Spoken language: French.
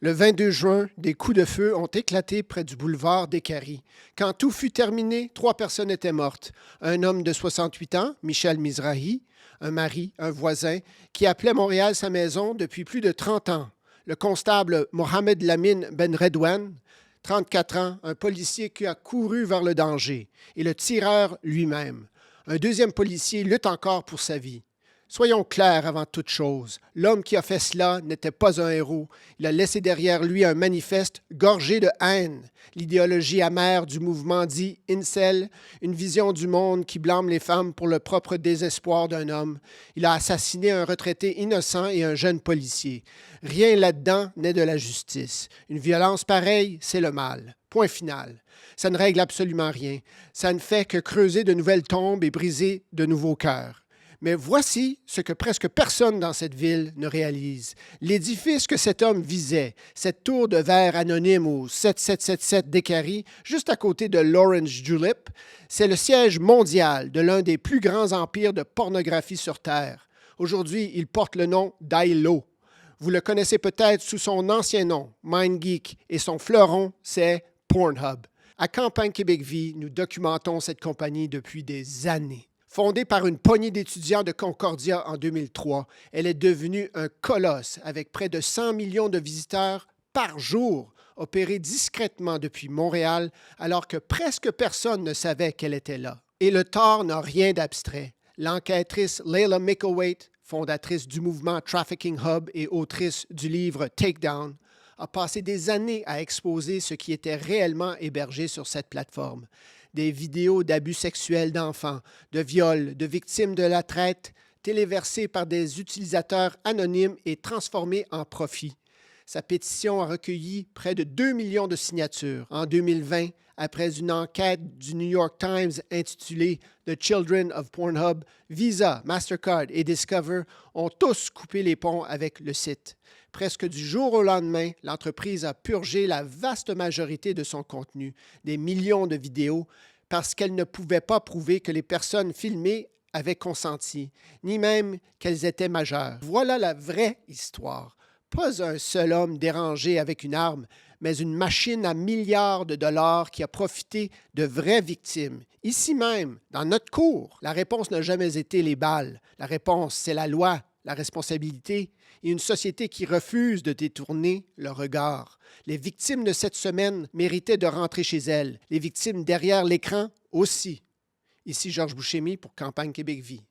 Le 22 juin, des coups de feu ont éclaté près du boulevard des Caries. Quand tout fut terminé, 3 personnes étaient mortes. Un homme de 68 ans, Michel Mizrahi, un mari, un voisin, qui appelait Montréal sa maison depuis plus de 30 ans. Le constable Mohamed Lamine Ben Redouane, 34 ans, un policier qui a couru vers le danger. Et le tireur lui-même. Un deuxième policier lutte encore pour sa vie. Soyons clairs avant toute chose, l'homme qui a fait cela n'était pas un héros. Il a laissé derrière lui un manifeste gorgé de haine, l'idéologie amère du mouvement dit incel, une vision du monde qui blâme les femmes pour le propre désespoir d'un homme. Il a assassiné un retraité innocent et un jeune policier. Rien là-dedans n'est de la justice. Une violence pareille, c'est le mal. Point final. Ça ne règle absolument rien. Ça ne fait que creuser de nouvelles tombes et briser de nouveaux cœurs. Mais voici ce que presque personne dans cette ville ne réalise. L'édifice que cet homme visait, cette tour de verre anonyme au 7777 des Caries, juste à côté de l'Orange Julep, c'est le siège mondial de l'un des plus grands empires de pornographie sur Terre. Aujourd'hui, il porte le nom d'Ailo. Vous le connaissez peut-être sous son ancien nom, MindGeek, et son fleuron, c'est Pornhub. À Campagne Québec Vie, nous documentons cette compagnie depuis des années. Fondée par une poignée d'étudiants de Concordia en 2003, elle est devenue un colosse avec près de 100 millions de visiteurs par jour, opérée discrètement depuis Montréal alors que presque personne ne savait qu'elle était là. Et le tort n'a rien d'abstrait. L'enquêtrice Layla Micklethwait, fondatrice du mouvement Trafficking Hub et autrice du livre Takedown, a passé des années à exposer ce qui était réellement hébergé sur cette plateforme. Des vidéos d'abus sexuels d'enfants, de viols, de victimes de la traite, téléversées par des utilisateurs anonymes et transformées en profit. Sa pétition a recueilli près de 2 millions de signatures. En 2020, après une enquête du New York Times intitulée The Children of Pornhub, Visa, Mastercard et Discover ont tous coupé les ponts avec le site. Presque du jour au lendemain, l'entreprise a purgé la vaste majorité de son contenu, des millions de vidéos, parce qu'elle ne pouvait pas prouver que les personnes filmées avaient consenti, ni même qu'elles étaient majeures. Voilà la vraie histoire. Pas un seul homme dérangé avec une arme, mais une machine à milliards de dollars qui a profité de vraies victimes. Ici même, dans notre cour, la réponse n'a jamais été les balles. La réponse, c'est la loi, la responsabilité et une société qui refuse de détourner le regard. Les victimes de cette semaine méritaient de rentrer chez elles. Les victimes derrière l'écran aussi. Ici Georges Bouchemi pour Campagne Québec Vie.